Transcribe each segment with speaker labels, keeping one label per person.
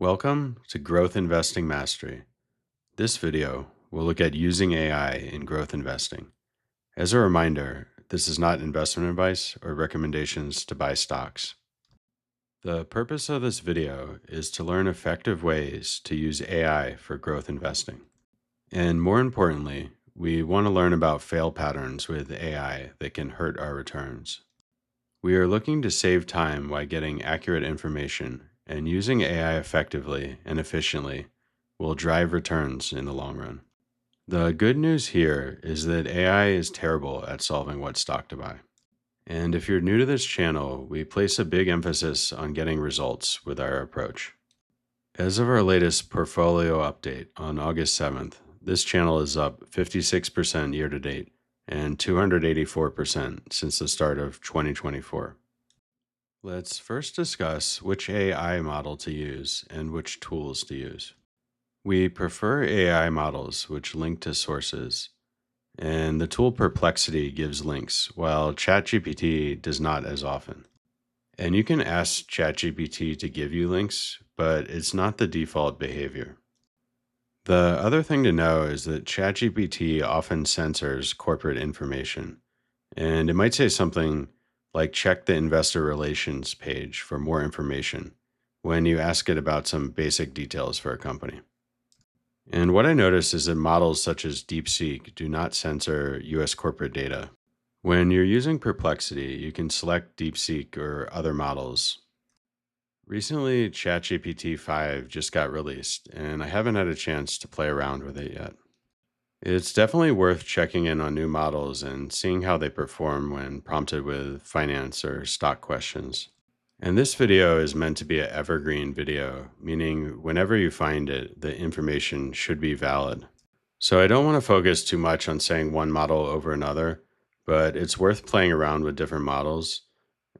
Speaker 1: Welcome to Growth Investing Mastery. This video will look at using AI in growth investing. As a reminder, this is not investment advice or recommendations to buy stocks. The purpose of this video is to learn effective ways to use AI for growth investing. And more importantly, we want to learn about fail patterns with AI that can hurt our returns. We are looking to save time while getting accurate information, and using AI effectively and efficiently will drive returns in the long run. The good news here is that AI is terrible at solving what stock to buy. And if you're new to this channel, we place a big emphasis on getting results with our approach. As of our latest portfolio update on August 7th, this channel is up 56% year to date and 284% since the start of 2024. Let's first discuss which AI model to use and which tools to use. We prefer AI models which link to sources, and the tool Perplexity gives links, while ChatGPT does not as often. And you can ask ChatGPT to give you links, but it's not the default behavior. The other thing to know is that ChatGPT often censors corporate information, and it might say something like check the investor relations page for more information when you ask it about some basic details for a company. And what I noticed is that models such as DeepSeek do not censor US corporate data. When you're using Perplexity, you can select DeepSeek or other models. Recently, ChatGPT 5 just got released, and I haven't had a chance to play around with it yet. It's definitely worth checking in on new models and seeing how they perform when prompted with finance or stock questions. And this video is meant to be an evergreen video, meaning whenever you find it, the information should be valid. So I don't want to focus too much on saying one model over another, but it's worth playing around with different models.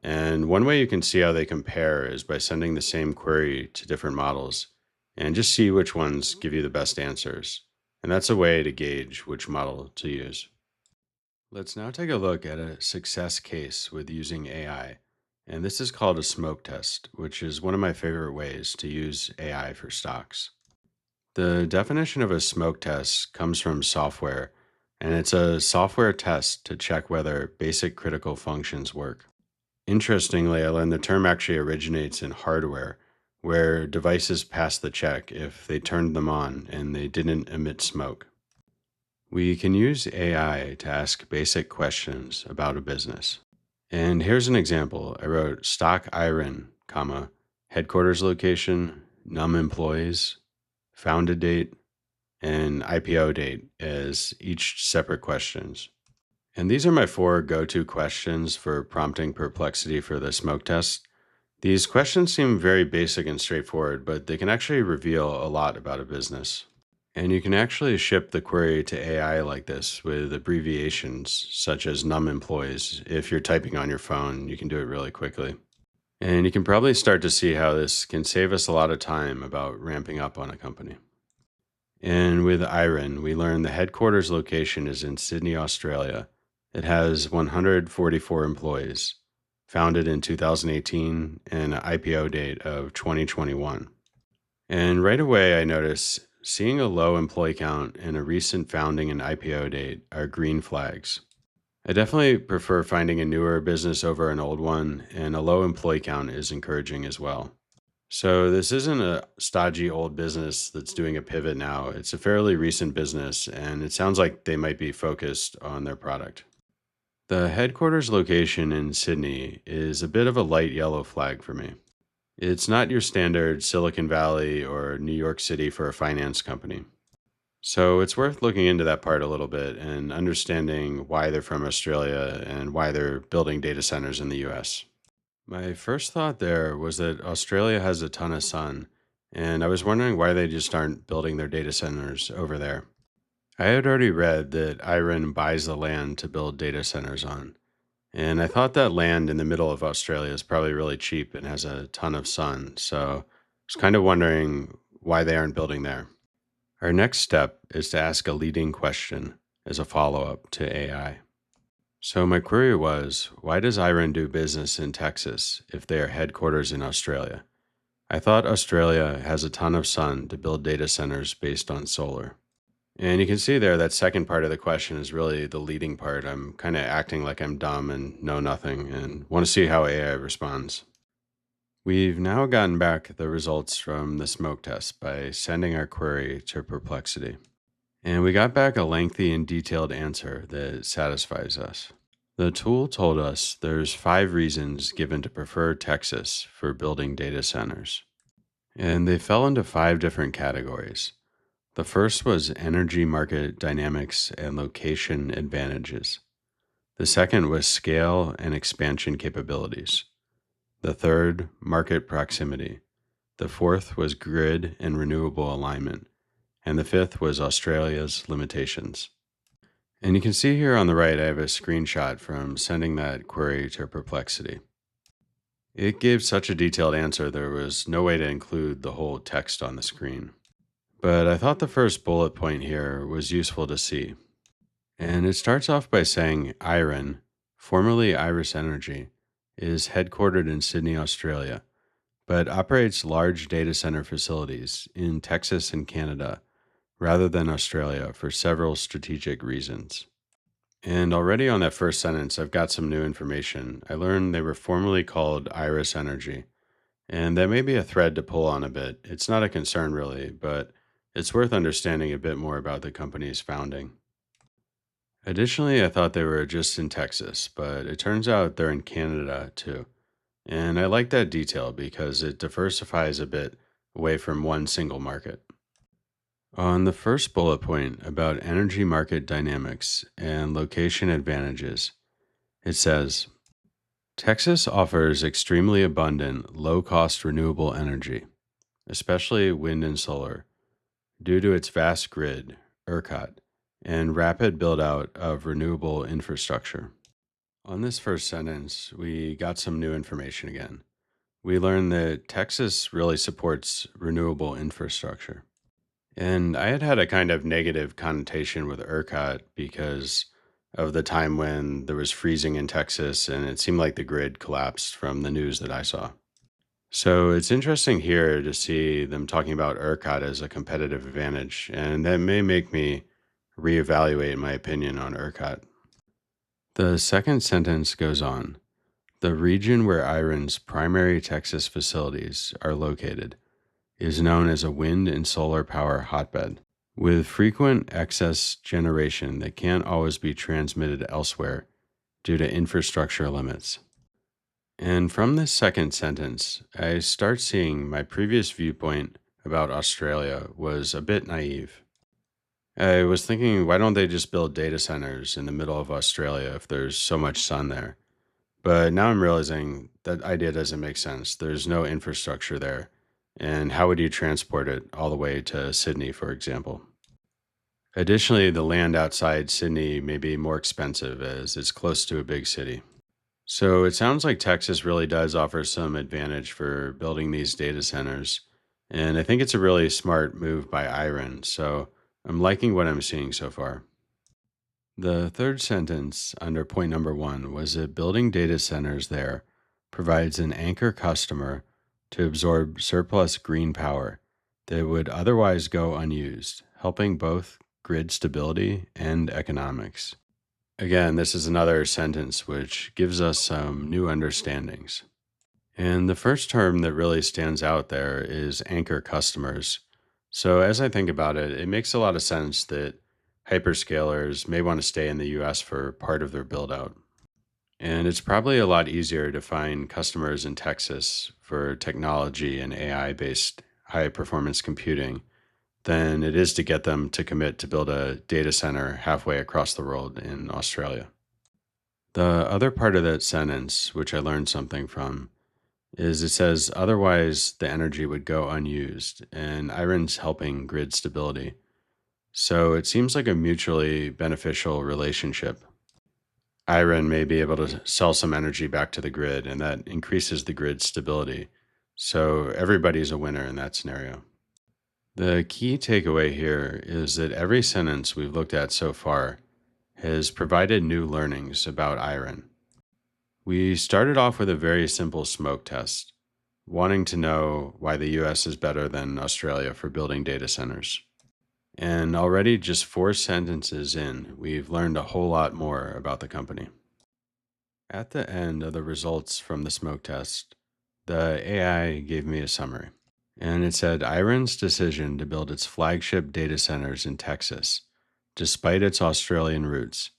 Speaker 1: And one way you can see how they compare is by sending the same query to different models and just see which ones give you the best answers. And that's a way to gauge which model to use. Let's now take a look at a success case with using AI. And this is called a smoke test, which is one of my favorite ways to use AI for stocks. The definition of a smoke test comes from software, and it's a software test to check whether basic critical functions work. Interestingly, I learned the term actually originates in hardware, where devices pass the check if they turned them on and they didn't emit smoke. We can use AI to ask basic questions about a business. And here's an example. I wrote stock IRIN, headquarters location, employees, founded date, and IPO date as each separate questions. And these are my 4 go-to questions for prompting Perplexity for the smoke test. These questions seem very basic and straightforward, but they can actually reveal a lot about a business. And you can actually ship the query to AI like this with abbreviations such as employees. If you're typing on your phone, you can do it really quickly. And you can probably start to see how this can save us a lot of time about ramping up on a company. And with IRIN, we learned the headquarters location is in Sydney, Australia. It has 144 employees, founded in 2018 and an IPO date of 2021. And right away, I noticed seeing a low employee count and a recent founding and IPO date are green flags. I definitely prefer finding a newer business over an old one, and a low employee count is encouraging as well. So this isn't a stodgy old business that's doing a pivot now. It's a fairly recent business, and it sounds like they might be focused on their product. The headquarters location in Sydney is a bit of a light yellow flag for me. It's not your standard Silicon Valley or New York City for a finance company. So it's worth looking into that part a little bit and understanding why they're from Australia and why they're building data centers in the US. My first thought there was that Australia has a ton of sun, and I was wondering why they just aren't building their data centers over there. I had already read that IRIN buys the land to build data centers on, and I thought that land in the middle of Australia is probably really cheap and has a ton of sun, so I was kind of wondering why they aren't building there. Our next step is to ask a leading question as a follow-up to AI. So my query was, why does IRIN do business in Texas if they are headquarters in Australia? I thought Australia has a ton of sun to build data centers based on solar. And you can see there that second part of the question is really the leading part. I'm kind of acting like I'm dumb and know nothing and want to see how AI responds. We've now gotten back the results from the smoke test by sending our query to Perplexity. And we got back a lengthy and detailed answer that satisfies us. The tool told us there's 5 reasons given to prefer Texas for building data centers. And they fell into 5 different categories. The first was energy market dynamics and location advantages. The second was scale and expansion capabilities. The third, market proximity. The fourth was grid and renewable alignment. And the fifth was Australia's limitations. And you can see here on the right, I have a screenshot from sending that query to Perplexity. It gave such a detailed answer, there was no way to include the whole text on the screen. But I thought the first bullet point here was useful to see. And it starts off by saying IREN, formerly Iris Energy, is headquartered in Sydney, Australia, but operates large data center facilities in Texas and Canada rather than Australia for several strategic reasons. And already on that first sentence, I've got some new information. I learned they were formerly called Iris Energy, and that may be a thread to pull on a bit. It's not a concern really, but it's worth understanding a bit more about the company's founding. Additionally, I thought they were just in Texas, but it turns out they're in Canada too. And I like that detail because it diversifies a bit away from one single market. On the first bullet point about energy market dynamics and location advantages, it says Texas offers extremely abundant, low cost renewable energy, especially wind and solar, due to its vast grid, ERCOT, and rapid build out of renewable infrastructure. On this first sentence, we got some new information again. We learned that Texas really supports renewable infrastructure. And I had had a kind of negative connotation with ERCOT because of the time when there was freezing in Texas and it seemed like the grid collapsed from the news that I saw. So it's interesting here to see them talking about ERCOT as a competitive advantage, and that may make me reevaluate my opinion on ERCOT. The second sentence goes on. The region where IREN's primary Texas facilities are located is known as a wind and solar power hotbed, with frequent excess generation that can't always be transmitted elsewhere due to infrastructure limits. And from this second sentence, I start seeing my previous viewpoint about Australia was a bit naive. I was thinking, why don't they just build data centers in the middle of Australia if there's so much sun there? But now I'm realizing that idea doesn't make sense. There's no infrastructure there. And how would you transport it all the way to Sydney, for example? Additionally, the land outside Sydney may be more expensive as it's close to a big city. So it sounds like Texas really does offer some advantage for building these data centers. And I think it's a really smart move by Iron. So I'm liking what I'm seeing so far. The third sentence under point number 1 was that building data centers there provides an anchor customer to absorb surplus green power that would otherwise go unused, helping both grid stability and economics. Again, this is another sentence which gives us some new understandings. And the first term that really stands out there is anchor customers. So as I think about it, it makes a lot of sense that hyperscalers may want to stay in the US for part of their build out. And it's probably a lot easier to find customers in Texas for technology and AI based high performance computing than it is to get them to commit to build a data center halfway across the world in Australia. The other part of that sentence, which I learned something from, is it says otherwise the energy would go unused, and Iron's helping grid stability. So it seems like a mutually beneficial relationship. Iron may be able to sell some energy back to the grid, and that increases the grid stability. So everybody's a winner in that scenario. The key takeaway here is that every sentence we've looked at so far has provided new learnings about iron. We started off with a very simple smoke test, wanting to know why the US is better than Australia for building data centers. And already, just 4 sentences in, we've learned a whole lot more about the company. At the end of the results from the smoke test, the AI gave me a summary. And it said Iron's decision to build its flagship data centers in Texas, despite its Australian roots,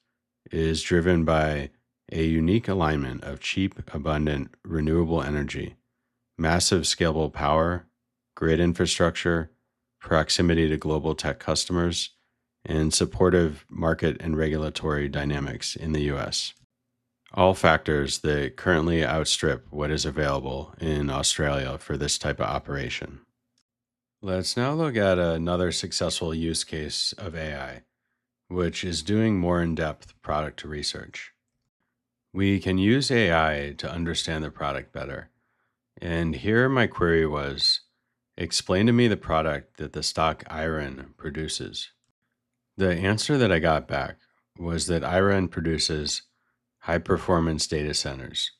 Speaker 1: is driven by a unique alignment of cheap, abundant, renewable energy, massive scalable power, grid infrastructure, proximity to global tech customers, and supportive market and regulatory dynamics in the US. All factors that currently outstrip what is available in Australia for this type of operation. Let's now look at another successful use case of AI, which is doing more in depth product research. We can use AI to understand the product better. And here my query was, explain to me the product that the stock Iron produces. The answer that I got back was that Iron produces high performance data centers,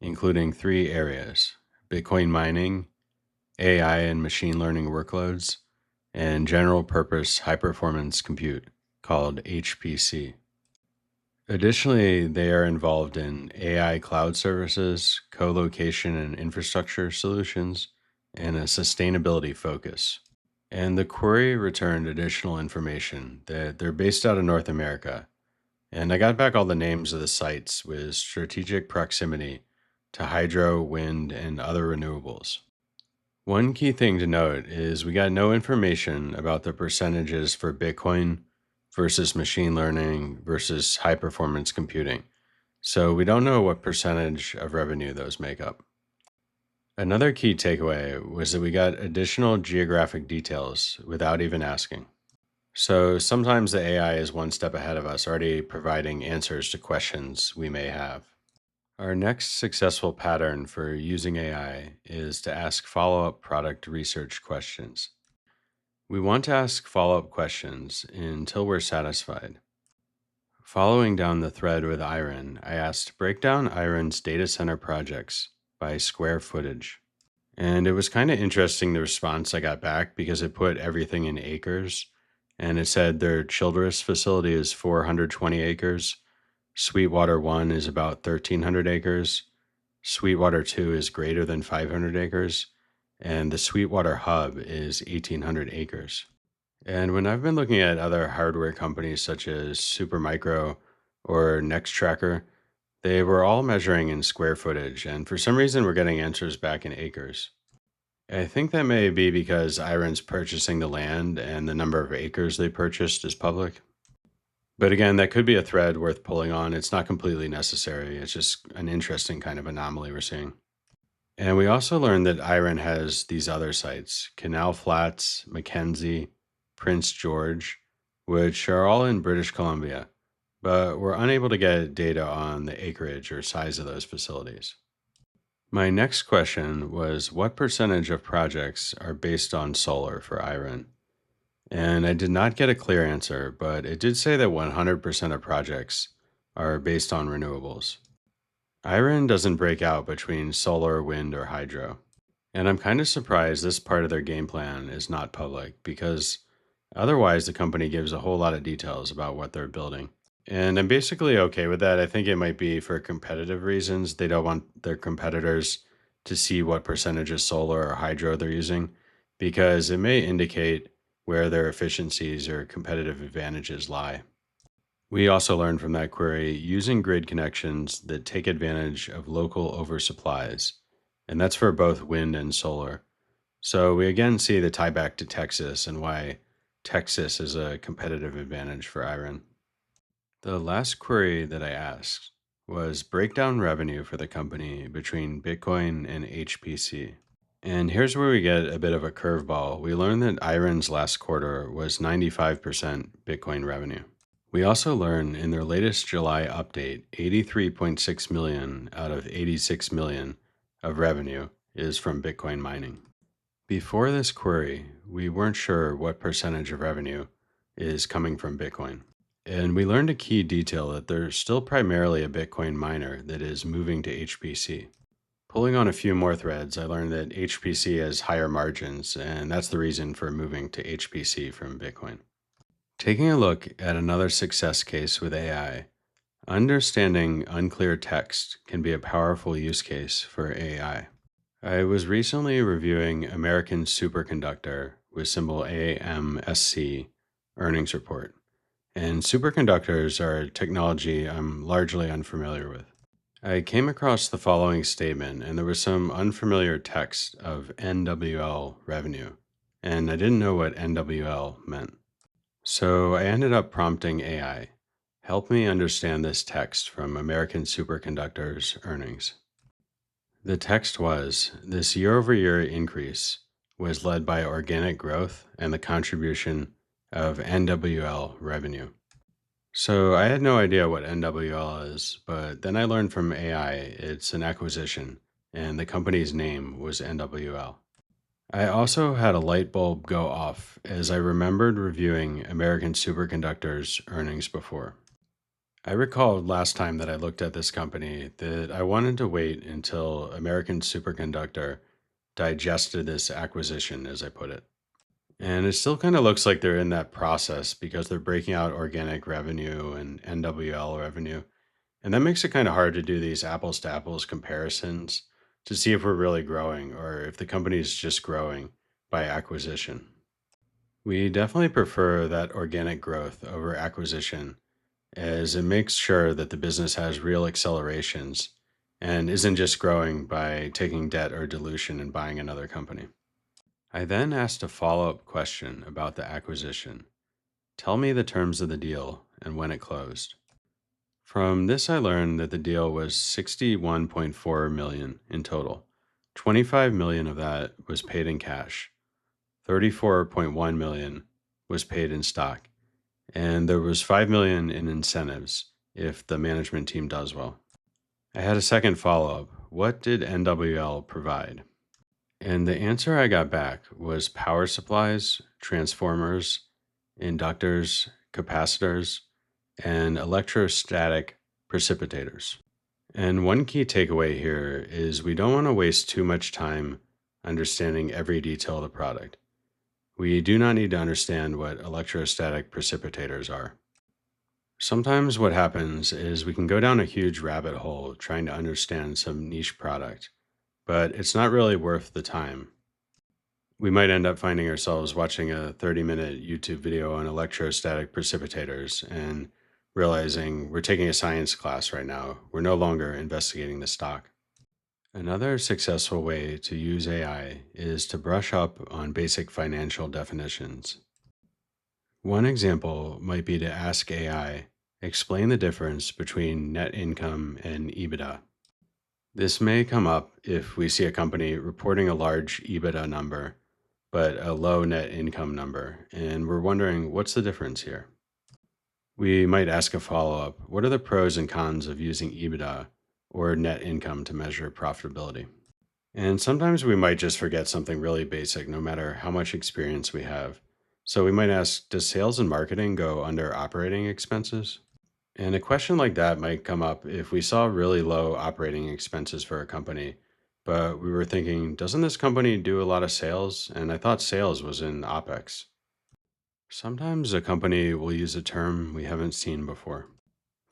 Speaker 1: including 3 areas: Bitcoin mining, AI and machine learning workloads, and general purpose high performance compute called HPC. Additionally, they are involved in AI cloud services, co-location and infrastructure solutions, and a sustainability focus. And the query returned additional information that they're based out of North America. And I got back all the names of the sites with strategic proximity to hydro, wind, and other renewables. One key thing to note is we got no information about the percentages for Bitcoin versus machine learning versus high performance computing. So we don't know what percentage of revenue those make up. Another key takeaway was that we got additional geographic details without even asking. So sometimes the AI is one step ahead of us, already providing answers to questions we may have. Our next successful pattern for using AI is to ask follow-up product research questions. We want to ask follow-up questions until we're satisfied. Following down the thread with Iron, I asked break down Iron's data center projects by square footage. And it was kind of interesting the response I got back because it put everything in acres. And it said their Childress facility is 420 acres. Sweetwater 1 is about 1,300 acres. Sweetwater 2 is greater than 500 acres. And the Sweetwater Hub is 1,800 acres. And when I've been looking at other hardware companies such as Supermicro or Nextracker, they were all measuring in square footage. And for some reason, we're getting answers back in acres. I think that may be because Iron's purchasing the land and the number of acres they purchased is public. But again, that could be a thread worth pulling on. It's not completely necessary. It's just an interesting kind of anomaly we're seeing. And we also learned that Iron has these other sites, Canal Flats, Mackenzie, Prince George, which are all in British Columbia, but we're unable to get data on the acreage or size of those facilities. My next question was what percentage of projects are based on solar for Iron? And I did not get a clear answer, but it did say that 100% of projects are based on renewables. Iron doesn't break out between solar, wind, or hydro. And I'm kind of surprised this part of their game plan is not public because otherwise the company gives a whole lot of details about what they're building. And I'm basically okay with that. I think it might be for competitive reasons. They don't want their competitors to see what percentage of solar or hydro they're using because it may indicate where their efficiencies or competitive advantages lie. We also learned from that query using grid connections that take advantage of local oversupplies, and that's for both wind and solar. So we again see the tie back to Texas and why Texas is a competitive advantage for Iron. The last query that I asked was break down revenue for the company between Bitcoin and HPC. And here's where we get a bit of a curveball. We learned that Iron's last quarter was 95% Bitcoin revenue. We also learned in their latest July update, 83.6 million out of 86 million of revenue is from Bitcoin mining. Before this query, we weren't sure what percentage of revenue is coming from Bitcoin. And we learned a key detail that they're still primarily a Bitcoin miner that is moving to HPC. Pulling on a few more threads, I learned that HPC has higher margins, and that's the reason for moving to HPC from Bitcoin. Taking a look at another success case with AI, understanding unclear text can be a powerful use case for AI. I was recently reviewing American Superconductor with symbol AMSC earnings report, and superconductors are a technology I'm largely unfamiliar with. I came across the following statement, and there was some unfamiliar text of NWL revenue, and I didn't know what NWL meant. So I ended up prompting AI, help me understand this text from American Superconductor's earnings. The text was this year over year increase was led by organic growth and the contribution of NWL revenue. So I had no idea what NWL is, but then I learned from AI it's an acquisition and the company's name was NWL. I also had a light bulb go off as I remembered reviewing American Superconductor's earnings before. I recalled last time that I looked at this company that I wanted to wait until American Superconductor digested this acquisition, as I put it. And it still kind of looks like they're in that process because they're breaking out organic revenue and NWL revenue. And that makes it kind of hard to do these apples to apples comparisons to see if we're really growing or if the company is just growing by acquisition. We definitely prefer that organic growth over acquisition as it makes sure that the business has real accelerations and isn't just growing by taking debt or dilution and buying another company. I then asked a follow up question about the acquisition. Tell me the terms of the deal and when it closed. From this, I learned that the deal was 61.4 million in total. 25 million of that was paid in cash. 34.1 million was paid in stock, and there was 5 million in incentives if the management team does well. I had a second follow up. What did NWL provide? And the answer I got back was power supplies, transformers, inductors, capacitors, and electrostatic precipitators. And one key takeaway here is we don't want to waste too much time understanding every detail of the product. We do not need to understand what electrostatic precipitators are. Sometimes what happens is we can go down a huge rabbit hole trying to understand some niche product, but it's not really worth the time. We might end up finding ourselves watching a 30-minute YouTube video on electrostatic precipitators and realizing we're taking a science class right now. We're no longer investigating the stock. Another successful way to use AI is to brush up on basic financial definitions. One example might be to ask AI, explain the difference between net income and EBITDA. This may come up if we see a company reporting a large EBITDA number, but a low net income number, and we're wondering what's the difference here? We might ask a follow up, what are the pros and cons of using EBITDA or net income to measure profitability? And sometimes we might just forget something really basic, no matter how much experience we have. So we might ask, does sales and marketing go under operating expenses? And a question like that might come up if we saw really low operating expenses for a company, but we were thinking, doesn't this company do a lot of sales? And I thought sales was in OpEx. Sometimes a company will use a term we haven't seen before.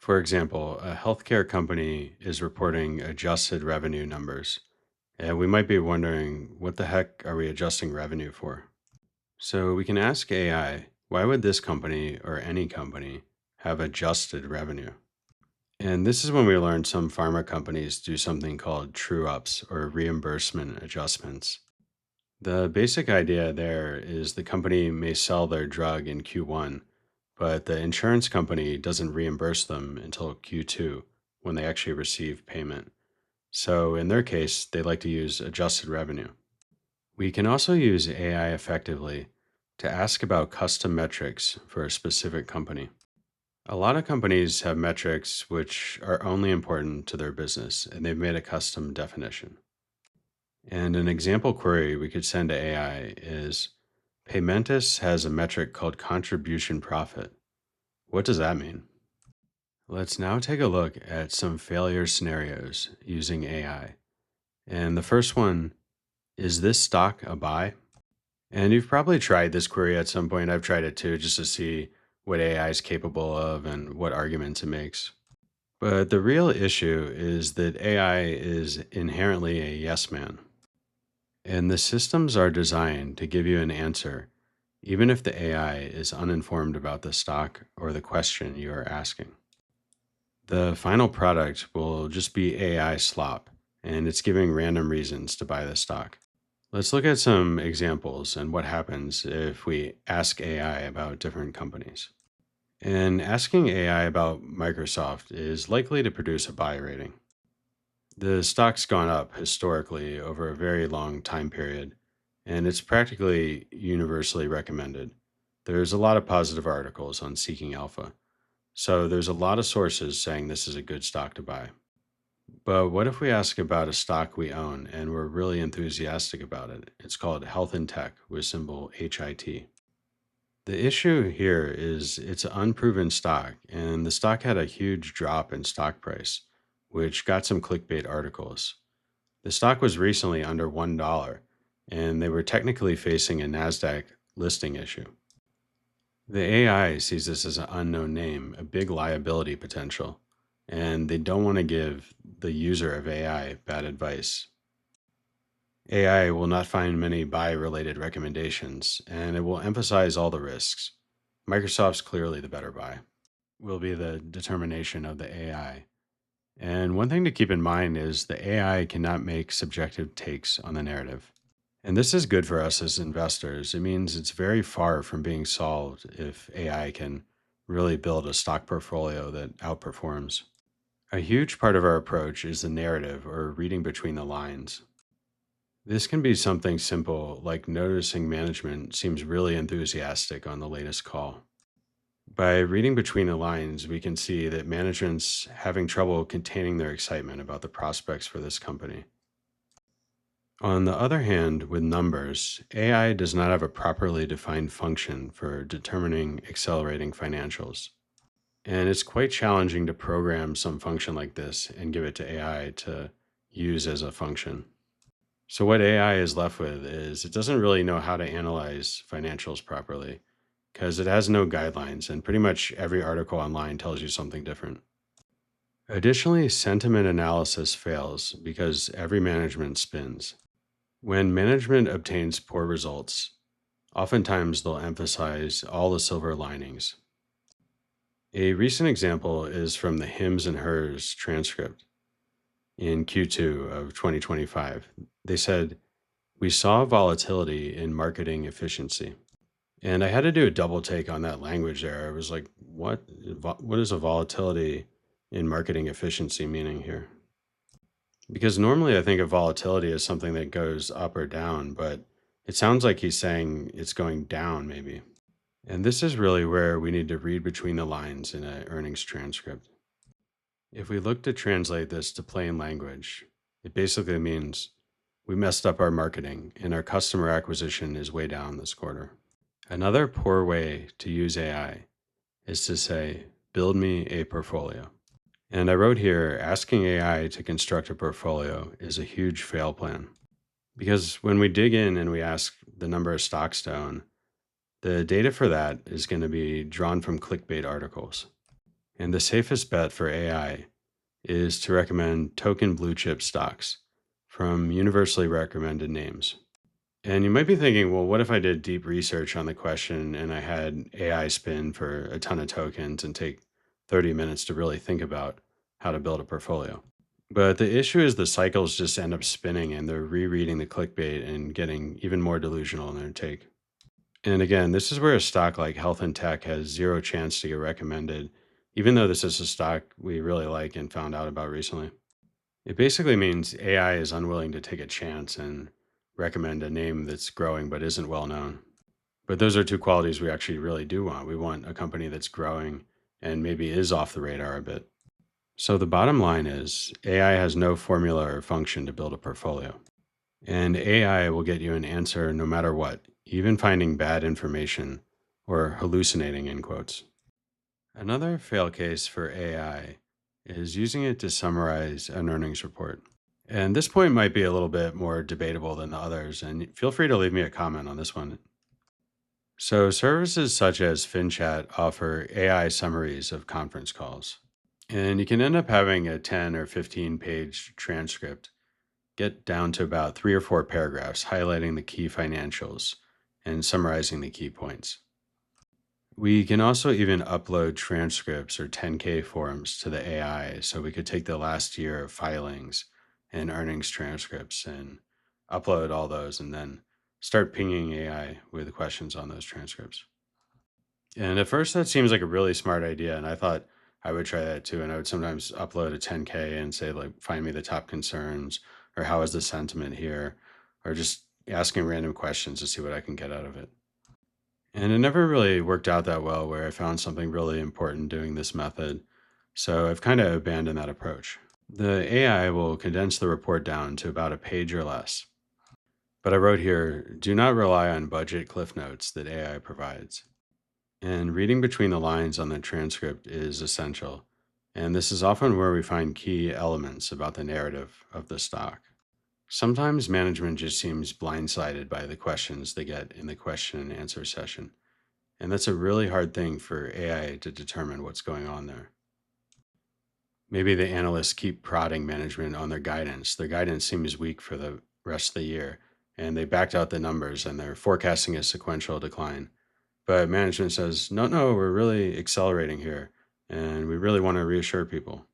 Speaker 1: For example, a healthcare company is reporting adjusted revenue numbers, and we might be wondering, what the heck are we adjusting revenue for? So we can ask AI, why would this company or any company have adjusted revenue? And this is when we learned some pharma companies do something called true ups or reimbursement adjustments. The basic idea there is the company may sell their drug in Q1, but the insurance company doesn't reimburse them until Q2 when they actually receive payment. So in their case, they like to use adjusted revenue. We can also use AI effectively to ask about custom metrics for a specific company. A lot of companies have metrics which are only important to their business, and they've made a custom definition. And an example query we could send to AI is Paymentus has a metric called contribution profit. What does that mean? Let's now take a look at some failure scenarios using AI. And the first one is this stock a buy? And you've probably tried this query at some point. I've tried it too, just to see what AI is capable of and what arguments it makes. But the real issue is that AI is inherently a yes man. And the systems are designed to give you an answer, even if the AI is uninformed about the stock or the question you are asking. The final product will just be AI slop, and it's giving random reasons to buy the stock. Let's look at some examples and what happens if we ask AI about different companies. And asking AI about Microsoft is likely to produce a buy rating. The stock's gone up historically over a very long time period, and it's practically universally recommended. There's a lot of positive articles on Seeking Alpha, so there's a lot of sources saying this is a good stock to buy. But what if we ask about a stock we own and we're really enthusiastic about it? It's called Health and Tech with symbol HIT. The issue here is it's an unproven stock, and the stock had a huge drop in stock price, which got some clickbait articles. The stock was recently under $1, and they were technically facing a NASDAQ listing issue. The AI sees this as an unknown name, a big liability potential, and they don't want to give the user of AI bad advice. AI will not find many buy related recommendations, and it will emphasize all the risks. Microsoft's clearly the better buy, will be the determination of the AI. And one thing to keep in mind is the AI cannot make subjective takes on the narrative. And this is good for us as investors. It means it's very far from being solved if AI can really build a stock portfolio that outperforms. A huge part of our approach is the narrative or reading between the lines. This can be something simple like noticing management seems really enthusiastic on the latest call. By reading between the lines, we can see that management's having trouble containing their excitement about the prospects for this company. On the other hand, with numbers, AI does not have a properly defined function for determining accelerating financials. And it's quite challenging to program some function like this and give it to AI to use as a function. So, what AI is left with is it doesn't really know how to analyze financials properly because it has no guidelines, and pretty much every article online tells you something different. Additionally, sentiment analysis fails because every management spins. When management obtains poor results, oftentimes they'll emphasize all the silver linings. A recent example is from the Hims and Hers transcript in Q2 of 2025. They said, "We saw volatility in marketing efficiency." And I had to do a double take on that language there. I was like, what is a volatility in marketing efficiency meaning here? Because normally I think of volatility as something that goes up or down, but it sounds like he's saying it's going down maybe. And this is really where we need to read between the lines in an earnings transcript. If we look to translate this to plain language, it basically means we messed up our marketing and our customer acquisition is way down this quarter. Another poor way to use AI is to say, build me a portfolio. And I wrote here, asking AI to construct a portfolio is a huge fail plan. Because when we dig in and we ask the number of stocks to own, the data for that is going to be drawn from clickbait articles. And the safest bet for AI is to recommend token blue chip stocks from universally recommended names. And you might be thinking, well, what if I did deep research on the question and I had AI spin for a ton of tokens and take 30 minutes to really think about how to build a portfolio? But the issue is the cycles just end up spinning and they're rereading the clickbait and getting even more delusional in their take. And again, this is where a stock like Health and Tech has zero chance to get recommended, even though this is a stock we really like and found out about recently. It basically means AI is unwilling to take a chance and recommend a name that's growing but isn't well known. But those are two qualities we actually really do want. We want a company that's growing and maybe is off the radar a bit. So the bottom line is AI has no formula or function to build a portfolio. And AI will get you an answer no matter what, even finding bad information or hallucinating in quotes. Another fail case for AI is using it to summarize an earnings report. And this point might be a little bit more debatable than the others, and feel free to leave me a comment on this one. So, services such as FinChat offer AI summaries of conference calls, and you can end up having a 10 or 15-page transcript get down to about 3 or 4 paragraphs highlighting the key financials and summarizing the key points. We can also even upload transcripts or 10K forms to the AI. So we could take the last year of filings and earnings transcripts and upload all those and then start pinging AI with questions on those transcripts. And at first, that seems like a really smart idea. And I thought I would try that too. And I would sometimes upload a 10K and say, like, find me the top concerns or how is the sentiment here, or just asking random questions to see what I can get out of it. And it never really worked out that well where I found something really important doing this method. So I've kind of abandoned that approach. The AI will condense the report down to about a page or less. But I wrote here, do not rely on budget cliff notes that AI provides. And reading between the lines on the transcript is essential. And this is often where we find key elements about the narrative of the stock. Sometimes management just seems blindsided by the questions they get in the question and answer session. And that's a really hard thing for AI to determine what's going on there. Maybe the analysts keep prodding management on their guidance. Their guidance seems weak for the rest of the year, and they backed out the numbers and they're forecasting a sequential decline. But management says, no, no, we're really accelerating here, and we really want to reassure people.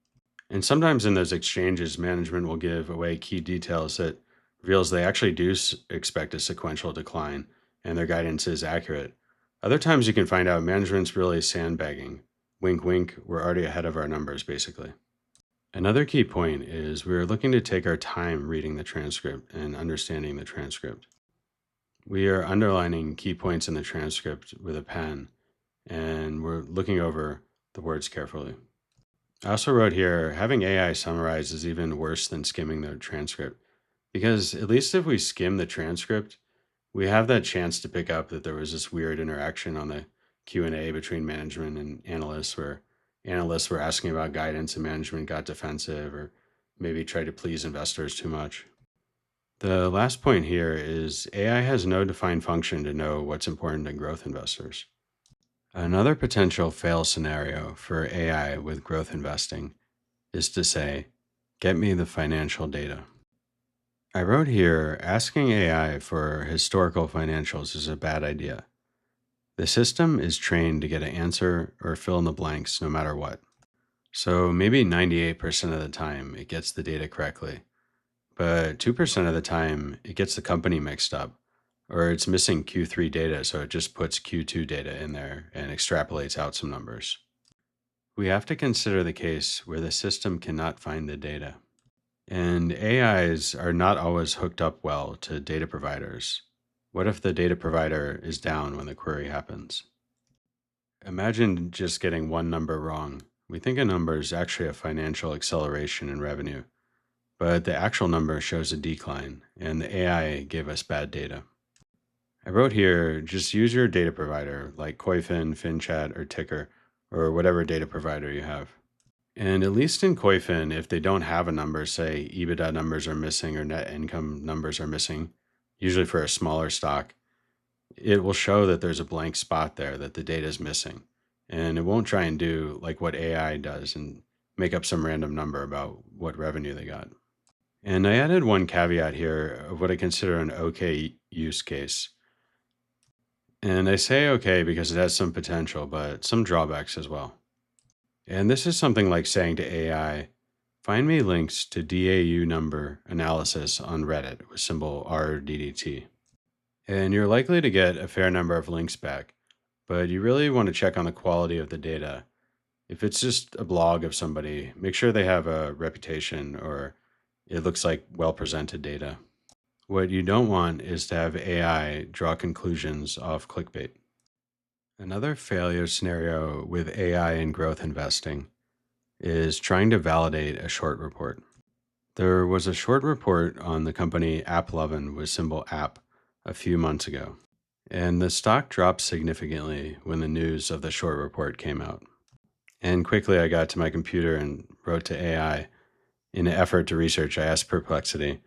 Speaker 1: And sometimes in those exchanges, management will give away key details that reveals they actually do expect a sequential decline and their guidance is accurate. Other times you can find out management's really sandbagging. Wink, wink, we're already ahead of our numbers, basically. Another key point is we're looking to take our time reading the transcript and understanding the transcript. We are underlining key points in the transcript with a pen, and we're looking over the words carefully. I also wrote here, having AI summarize is even worse than skimming the transcript, because at least if we skim the transcript, we have that chance to pick up that there was this weird interaction on the Q&A between management and analysts where analysts were asking about guidance and management got defensive or maybe tried to please investors too much. The last point here is AI has no defined function to know what's important to growth investors. Another potential fail scenario for AI with growth investing is to say, get me the financial data. I wrote here, asking AI for historical financials is a bad idea. The system is trained to get an answer or fill in the blanks no matter what. So maybe 98% of the time it gets the data correctly, but 2% of the time it gets the company mixed up, or it's missing Q3 data, so it just puts Q2 data in there and extrapolates out some numbers. We have to consider the case where the system cannot find the data. And AIs are not always hooked up well to data providers. What if the data provider is down when the query happens? Imagine just getting one number wrong. We think a number is actually a financial acceleration in revenue, but the actual number shows a decline, and the AI gave us bad data. I wrote here, just use your data provider like Koifin, FinChat, or Ticker, or whatever data provider you have. And at least in Koifin, if they don't have a number, say EBITDA numbers are missing or net income numbers are missing, usually for a smaller stock, it will show that there's a blank spot there that the data is missing. And it won't try and do like what AI does and make up some random number about what revenue they got. And I added one caveat here of what I consider an okay use case. And I say okay because it has some potential, but some drawbacks as well. And this is something like saying to AI, find me links to DAU number analysis on Reddit with symbol RDDT. And you're likely to get a fair number of links back, but you really want to check on the quality of the data. If it's just a blog of somebody, make sure they have a reputation or it looks like well presented data. What you don't want is to have AI draw conclusions off clickbait. Another failure scenario with AI in growth investing is trying to validate a short report. There was a short report on the company AppLovin with symbol app a few months ago, and the stock dropped significantly when the news of the short report came out. And quickly I got to my computer and wrote to AI, In an effort to research, I asked Perplexity,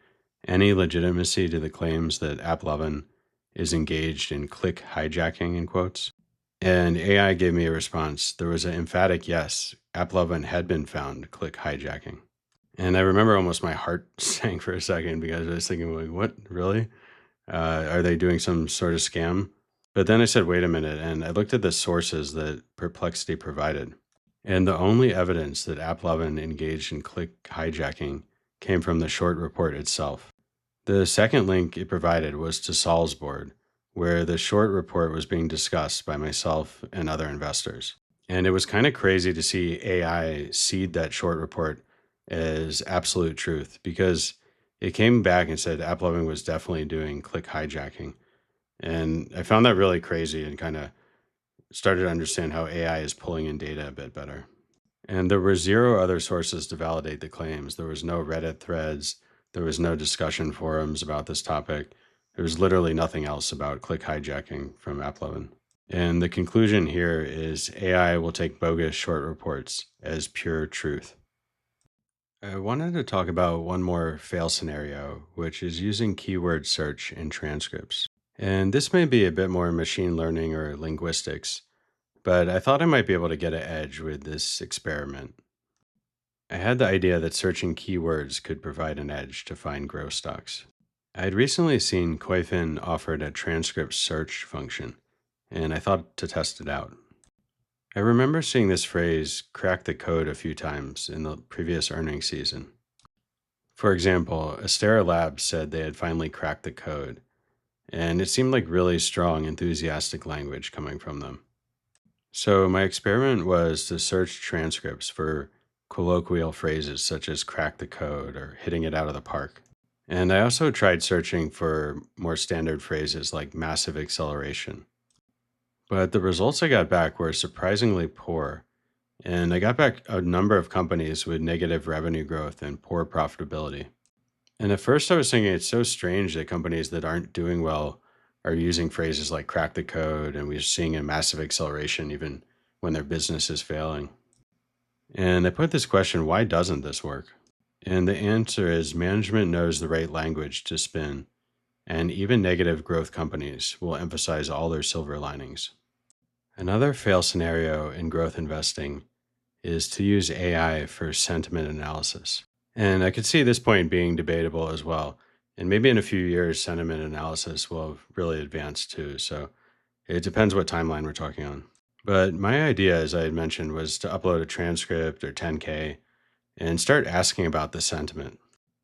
Speaker 1: any legitimacy to the claims that AppLovin is engaged in click hijacking in quotes? And AI gave me a response. There was an emphatic yes. AppLovin had been found click hijacking. And I remember almost my heart sank for a second because I was thinking, like, what, really? Are they doing some sort of scam? But then I said, wait a minute. And I looked at the sources that Perplexity provided. And the only evidence that AppLovin engaged in click hijacking came from the short report itself. The second link it provided was to Saul's board, where the short report was being discussed by myself and other investors. And it was kind of crazy to see AI seed that short report as absolute truth because it came back and said AppLovin was definitely doing click hijacking. And I found that really crazy and kind of started to understand how AI is pulling in data a bit better. And there were zero other sources to validate the claims. There was no Reddit threads. There was no discussion forums about this topic. There was literally nothing else about click hijacking from AppLovin. And the conclusion here is AI will take bogus short reports as pure truth. I wanted to talk about one more fail scenario, which is using keyword search in transcripts. And this may be a bit more machine learning or linguistics, but I thought I might be able to get an edge with this experiment. I had the idea that searching keywords could provide an edge to find growth stocks. I had recently seen Koifin offered a transcript search function, and I thought to test it out. I remember seeing this phrase crack the code a few times in the previous earnings season. For example, Astera Labs said they had finally cracked the code, and it seemed like really strong, enthusiastic language coming from them. So, my experiment was to search transcripts for colloquial phrases such as crack the code or hitting it out of the park. And I also tried searching for more standard phrases like massive acceleration. But the results I got back were surprisingly poor. And I got back a number of companies with negative revenue growth and poor profitability. And at first, I was thinking it's so strange that companies that aren't doing well are using phrases like crack the code, and we're seeing a massive acceleration even when their business is failing. And I put this question, why doesn't this work? And the answer is management knows the right language to spin, and even negative growth companies will emphasize all their silver linings. Another fail scenario in growth investing is to use AI for sentiment analysis. And I could see this point being debatable as well. And maybe in a few years, sentiment analysis will have really advanced too. So it depends what timeline we're talking on. But my idea, as I had mentioned, was to upload a transcript or 10K and start asking about the sentiment.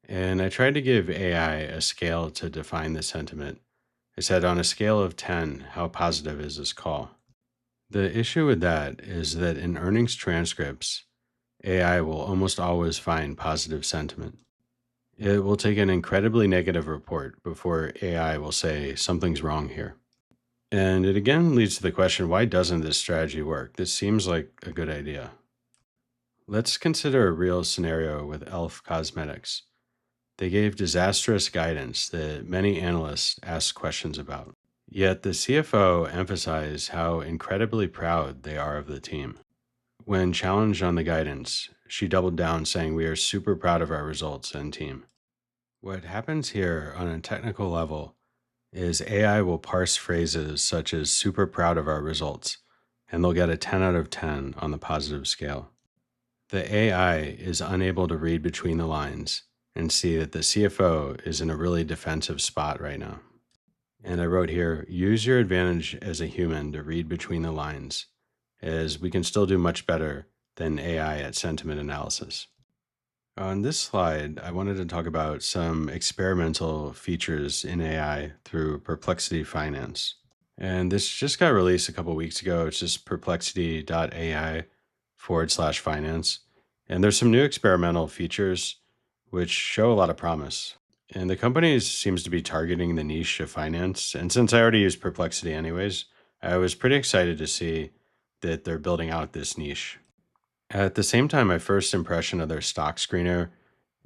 Speaker 1: And I tried to give AI a scale to define the sentiment. I said, on a scale of 10, how positive is this call? The issue with that is that in earnings transcripts, AI will almost always find positive sentiment. It will take an incredibly negative report before AI will say something's wrong here. And it again leads to the question, why doesn't this strategy work? This seems like a good idea. Let's consider a real scenario with Elf Cosmetics. They gave disastrous guidance that many analysts asked questions about. Yet the CFO emphasized how incredibly proud they are of the team. When challenged on the guidance, she doubled down, saying, we are super proud of our results and team. What happens here on a technical level is AI will parse phrases such as super proud of our results, and they'll get a 10 out of 10 on the positive scale. The AI is unable to read between the lines and see that the CFO is in a really defensive spot right now. And I wrote here, use your advantage as a human to read between the lines, as we can still do much better than AI at sentiment analysis. On this slide, I wanted to talk about some experimental features in AI through Perplexity Finance. And this just got released a couple weeks ago. It's just perplexity.ai/finance. And there's some new experimental features which show a lot of promise. And the company seems to be targeting the niche of finance. And since I already use Perplexity anyways, I was pretty excited to see that they're building out this niche. At the same time, my first impression of their stock screener,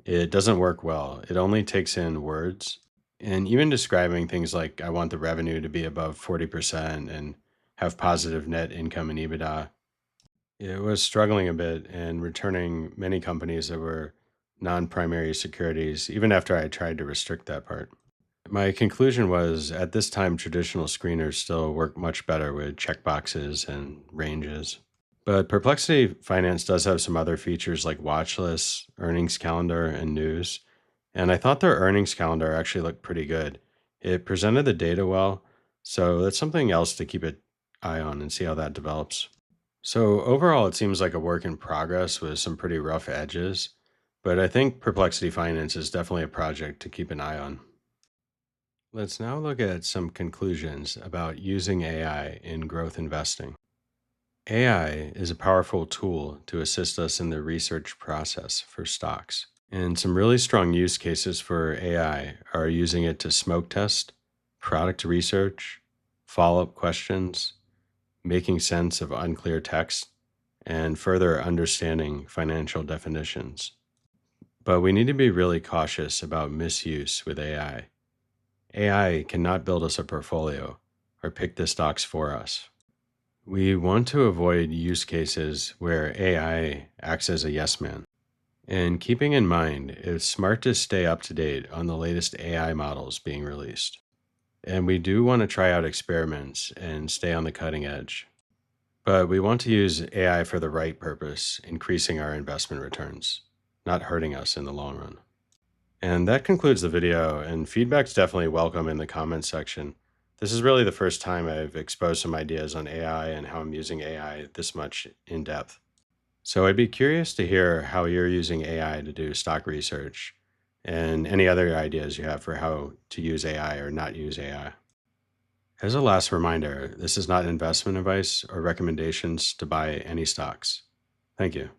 Speaker 1: it doesn't work well. It only takes in words. And even describing things like I want the revenue to be above 40% and have positive net income and EBITDA, it was struggling a bit and returning many companies that were non-primary securities, even after I tried to restrict that part. My conclusion was at this time, traditional screeners still work much better with checkboxes and ranges. But Perplexity Finance does have some other features like watch lists, earnings calendar, and news. And I thought their earnings calendar actually looked pretty good. It presented the data well, so that's something else to keep an eye on and see how that develops. So overall, it seems like a work in progress with some pretty rough edges, but I think Perplexity Finance is definitely a project to keep an eye on. Let's now look at some conclusions about using AI in growth investing. AI is a powerful tool to assist us in the research process for stocks. And some really strong use cases for AI are using it to smoke test, product research, follow up questions, making sense of unclear text, and further understanding financial definitions. But we need to be really cautious about misuse with AI. AI cannot build us a portfolio or pick the stocks for us. We want to avoid use cases where AI acts as a yes man. And keeping in mind, it's smart to stay up to date on the latest AI models being released. And we do want to try out experiments and stay on the cutting edge. But we want to use AI for the right purpose, increasing our investment returns, not hurting us in the long run. And that concludes the video, and feedback's definitely welcome in the comments section. This is really the first time I've exposed some ideas on AI and how I'm using AI this much in depth. So I'd be curious to hear how you're using AI to do stock research and any other ideas you have for how to use AI or not use AI. As a last reminder, this is not investment advice or recommendations to buy any stocks. Thank you.